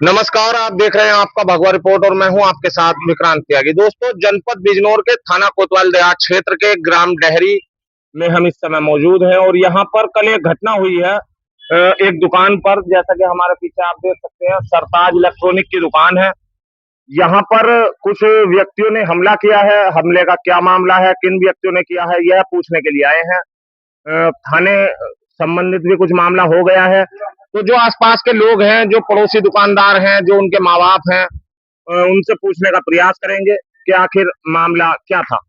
नमस्कार, आप देख रहे हैं आपका भगवा रिपोर्ट और मैं हूं आपके साथ विक्रांत त्यागी। दोस्तों, जनपद बिजनौर के थाना कोतवाल देहात क्षेत्र के ग्राम डेहरी में हम इस समय मौजूद हैं और यहाँ पर कल एक घटना हुई है। एक दुकान पर, जैसा कि हमारे पीछे आप देख सकते हैं, सरताज इलेक्ट्रॉनिक की दुकान है। यहाँ पर कुछ व्यक्तियों ने हमला किया है। हमले का क्या मामला है, किन व्यक्तियों ने किया है, यह पूछने के लिए आए हैं। थाने संबंधित भी कुछ मामला हो गया है। तो जो आसपास के लोग हैं, जो पड़ोसी दुकानदार हैं, जो उनके माँ बाप हैं, उनसे पूछने का प्रयास करेंगे कि आखिर मामला क्या था।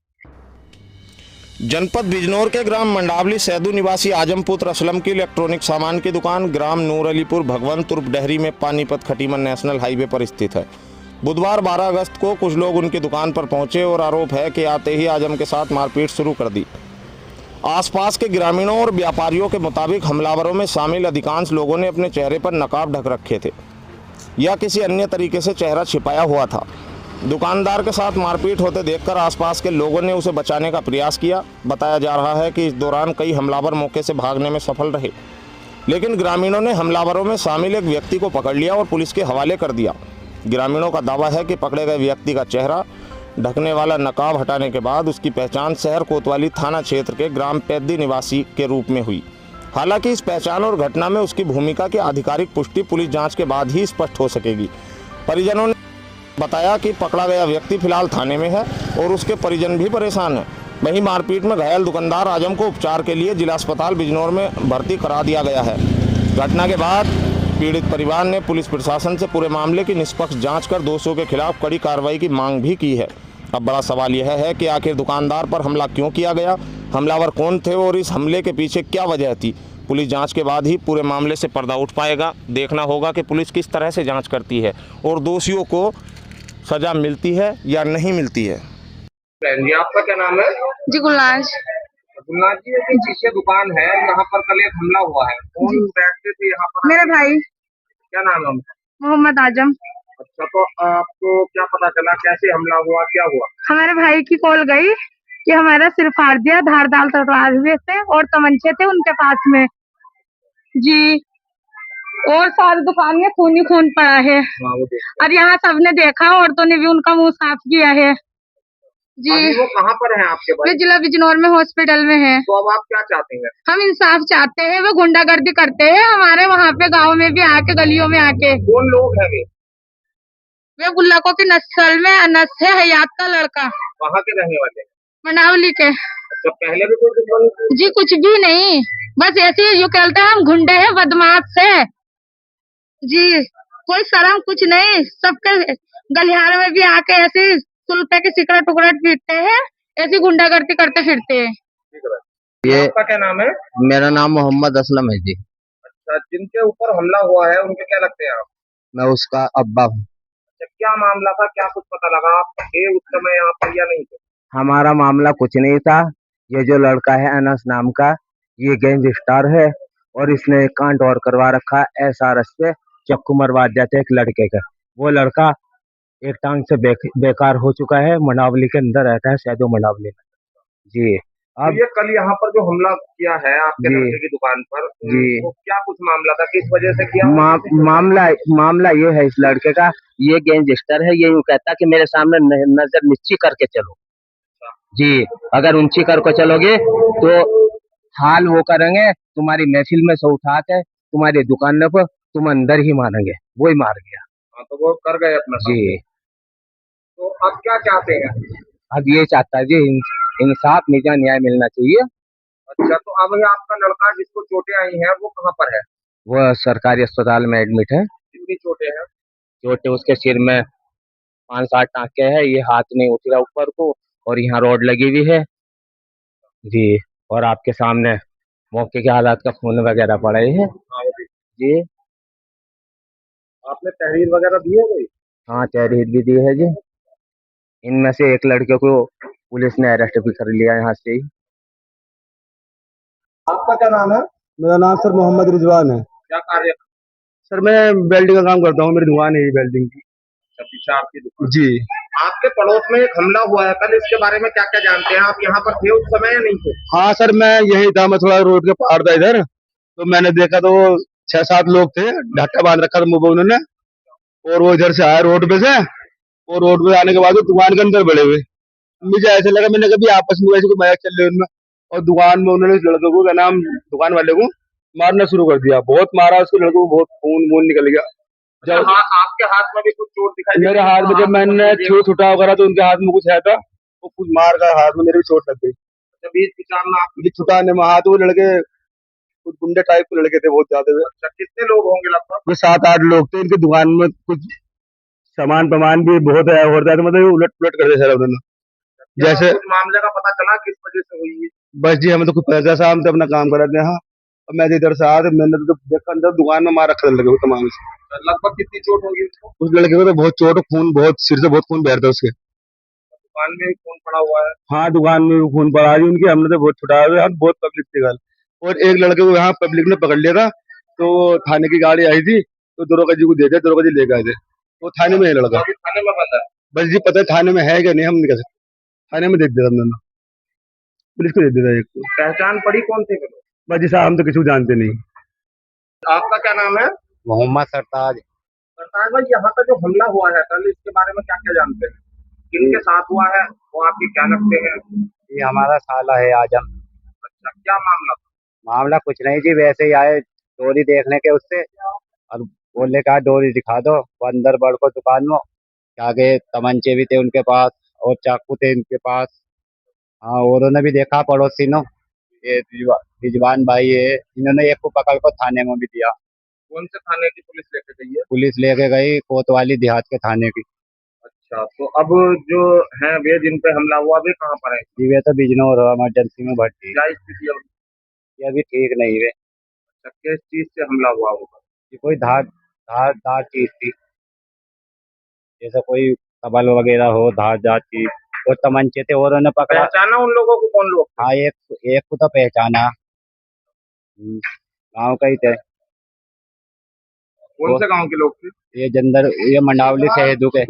जनपद बिजनौर के ग्राम मंडावली सैदू निवासी आजम पुत्र असलम की इलेक्ट्रॉनिक सामान की दुकान ग्राम नूर अलीपुर भगवंत उर्फ डेहरी में पानीपत खटीमन नेशनल हाईवे पर स्थित है। बुधवार 12 अगस्त को कुछ लोग उनकी दुकान पर पहुंचे और आरोप है कि आते ही आजम के साथ मारपीट शुरू कर दी। आसपास के ग्रामीणों और व्यापारियों के मुताबिक हमलावरों में शामिल अधिकांश लोगों ने अपने चेहरे पर नकाब ढक रखे थे या किसी अन्य तरीके से चेहरा छिपाया हुआ था। दुकानदार के साथ मारपीट होते देखकर आसपास के लोगों ने उसे बचाने का प्रयास किया। बताया जा रहा है कि इस दौरान कई हमलावर मौके से भागने में सफल रहे, लेकिन ग्रामीणों ने हमलावरों में शामिल एक व्यक्ति को पकड़ लिया और पुलिस के हवाले कर दिया। ग्रामीणों का दावा है कि पकड़े गए व्यक्ति का चेहरा ढकने वाला नकाब हटाने के बाद उसकी पहचान शहर कोतवाली थाना क्षेत्र के ग्राम पैदी निवासी के रूप में हुई। हालांकि इस पहचान और घटना में उसकी भूमिका की आधिकारिक पुष्टि पुलिस जांच के बाद ही स्पष्ट हो सकेगी। परिजनों ने बताया कि पकड़ा गया व्यक्ति फिलहाल थाने में है और उसके परिजन भी परेशान हैं। वहीं मारपीट में घायल दुकानदार आजम को उपचार के लिए जिला अस्पताल बिजनौर में भर्ती करा दिया गया है। घटना के बाद पीड़ित परिवार ने पुलिस प्रशासन से पूरे मामले की निष्पक्ष जांच कर दोषियों के खिलाफ कड़ी कार्रवाई की मांग भी की है। अब बड़ा सवाल यह है कि आखिर दुकानदार पर हमला क्यों किया गया, हमलावर कौन थे और इस हमले के पीछे क्या वजह थी। पुलिस जांच के बाद ही पूरे मामले से पर्दा उठ पाएगा। देखना होगा कि पुलिस किस तरह से जांच करती है और दोषियों को सजा मिलती है या नहीं मिलती है। जी, आपका क्या नाम है? जी गुलनाज। गुलनाज जी, एक पीछे दुकान है, यहाँ पर कल एक हमला हुआ है। कौन बैठते थे यहाँ पर? मेरे भाई। क्या नाम है उनका? मोहम्मद आजम। अच्छा, तो आपको क्या पता चला, कैसे हमला हुआ, क्या हुआ? हमारे भाई की कॉल गई कि हमारा सिर फाड़ दिया, धारदार तलवार से और तमंचे थे उनके पास में जी। और सारी दुकान में खून ही खून पड़ा है। और यहाँ सबने देखा, औरतों ने भी उनका मुंह साफ किया है जी। अभी वो कहाँ पर है आपके भाई? वे जिला बिजनौर में हॉस्पिटल में है। तो अब आप क्या चाहते हैं? हम इंसाफ चाहते हैं। वो गुंडागर्दी करते हैं हमारे वहाँ पे गाँव में भी आके, गलियों में आके। कौन लोग हैं वे? वे गुल्लाकों की नस्ल में अनस है, हयात का लड़का। कहाँ के रहने वाले? मंडावली के। अच्छा, पहले भी कोई दुश्मनी? जी कुछ भी नहीं, बस ऐसे ही कहते हैं हम गुंडे हैं, बदमाश है जी। कोई शर्म कुछ नहीं, सबके गलियारे में भी आके ऐसे सुल्पे के सिगरेट टुकरेट पीटते हैं, ऐसी गुंडागर्दी करते फिरते हैं। ये आपका क्या नाम है? मेरा नाम मोहम्मद असलम है जी। अच्छा, जिनके ऊपर हमला हुआ है उनके क्या लगते हैं आप? मैं उसका अब्बा हूँ। अच्छा, क्या मामला था, क्या कुछ पता लगा? आप थे उस समय यहाँ पर या नहीं थे? हमारा मामला कुछ नहीं था। ये जो लड़का है अनस नाम का, ये गैंगस्टर है और इसने एक कांड और करवा रखा है। एसआरएस पे चक्कू मरवा जाते एक लड़के का। वो लड़का एक टांग से बेकार हो चुका है। मंडावली के अंदर रहता है, सैदो मंडावली में जी। अब तो ये कल यहाँ पर जो हमला किया है आपके लड़के की दुकान पर जी, तो क्या कुछ मामला था, किस वजह से किया? मामला ये है इस लड़के का, ये गैंगस्टर है। ये यूँ कहता कि मेरे सामने नजर नीची करके चलो जी। अगर ऊंची करके चलोगे तो हाल वो करेंगे, तुम्हारी महफिल में से उठा के तुम्हारी दुकान पर तुम अंदर ही मारेंगे। वो ही मार गया। हाँ, तो वो कर गए अपना जी। तो अब क्या चाहते हैं? अब ये चाहता है जी, इंसाफ न्याय मिलना चाहिए। अच्छा, तो अब ये आपका लड़का जिसको चोटें आई हैं वो कहाँ पर है? वो सरकारी अस्पताल में एडमिट है। कितनी चोटें हैं? चोटें उसके सिर में 5-7 टाँके हैं। ये हाथ नहीं उठ रहा ऊपर को और यहाँ रॉड लगी हुई है जी। और आपके सामने मौके के हालात का खून वगैरह पड़े हैं जी। आपने तहरीर वगैरह दी है कोई? हाँ, तहरीर भी दी है जी। इनमें से एक लड़के को पुलिस ने अरेस्ट भी कर लिया यहाँ से ही। आपका क्या नाम है? मेरा नाम सर मोहम्मद रिजवान है। क्या कार्य? सर मैं वेल्डिंग का काम करता हूँ, मेरी दुकान है वेल्डिंग की। पीछे आपकी दुकान? जी। आपके पड़ोस में एक हमला हुआ है कल, इसके बारे में क्या क्या जानते हैं आप? यहाँ पर थे उस समय या नहीं थे? हाँ सर, मैं यही था। मैं थोड़ा रोड के पार था इधर, तो मैंने देखा तो 6-7 लोग थे, ढक्का बांध रखा था मुंह पे उन्होंने। और वो इधर से आए रोड पे से, और रोड पे आने के बाद वो दुकान के अंदर बड़े हुए। मुझे ऐसा लगा, मैंने कभी आपस में वैसे कोई मजाक चल रहे उनमें, और दुकान में उन्होंने उस लड़के को, क्या नाम, दुकान वाले को मारना शुरू कर दिया। बहुत मारा उसको, लड़के को बहुत खून वून निकल गया। जब आपके हाथ में भी कुछ चोट दिखाई मेरे हाथ में, जब मैंने छुटा वगैरह तो उनके हाथ में कुछ है था, वो कुछ मार का हाथ में मेरे भी चोट लग गई। बीच विचार में आप मुझे छुटाने में हाथ, वो लड़के कुछ गुंडे टाइप के लड़के थे बहुत ज्यादा। अच्छा, कितने लोग होंगे लगभग? वो 7-8 लोग थे। इनकी दुकान में कुछ सामान पमान भी बहुत है, होता है तो मतलब उलट पुलट कर दिया सारा उन्होंने। जैसे कुछ मामले का पता चला किस वजह से हुई है? बस जी, हमें तो कुछ पता था, हम तो अपना काम कर रहे थे। हाँ, अब मैं तो इधर से आया तो मैंने तो देखा अंदर दुकान में मार रखा था लड़के को तमाम से। लगभग कितनी चोट होगी उसको? उस लड़के को तो बहुत चोट, खून बहुत, सिर से बहुत खून बह रहा था उसके। दुकान में भी खून पड़ा हुआ है? हाँ, दुकान में भी खून पड़ा जी उनकी। हमने तो बहुत छुटाया हुआ, हम बहुत पब्लिक थी कल। और एक लड़के को यहाँ पब्लिक ने पकड़ लिया था, तो थाने की गाड़ी आई थी, तो दरोगा जी को दे दिया, दरोगा जी लेके आए थे। वो थाने में है लड़का। अभी थाने में बंद है? बस जी पता है थाने में है क्या नहीं, हम नहीं कह सकते। थाने में दे दिया था हमने, पुलिस को दे दिया था एक को। पहचान पड़ी कौन थे वो लोग? बस जी साहब, हम तो किसी को जानते नहीं। आपका क्या नाम है? मोहम्मद सरताज। सरताज भाई, यहाँ का जो हमला हुआ है कल, इसके बारे में क्या क्या जानते हैं? किनके साथ हुआ है? वो आपके क्या लगते हैं? ये हमारा साला है आजम। अच्छा, क्या मामला था? मामला कुछ नहीं जी, वैसे ही आए डोरी देखने के उससे, और बोले कहा डोरी दिखा दो। वो अंदर बढ़ को दुकान में, आगे तमंचे भी थे उनके पास और चाकू थे इनके पास। हाँ, और उन्होंने भी देखा पड़ोसी ने, ये रिजवान भाई है, इन्होंने एक को पकड़ को थाने में भी दिया। कौन से थाने की पुलिस लेके गई है? पुलिस लेके गई कोतवाली देहात के थाने की। अच्छा, तो अब जो है वे जिन पे हमला हुआ वे कहाँ पर है? जी वे तो बिजनौर इमरजेंसी में भर्ती। क्या स्थिति है? ये अभी ठीक नहीं है। अच्छा, किस चीज से हमला हुआ होगा? ये कोई धार धारदार चीज थी, जैसे कोई कबल वगैरह हो, धारदार चीज। और तमंचे थे और उन्होंने पकड़ा। पहचाना उन लोगों को? कौन लोग थे? हाँ, एक एक को तो पहचाना, गाँव का ही थे। कौन से गांव के लोग थे? ये जंदर, ये मंडावली शहीदों के।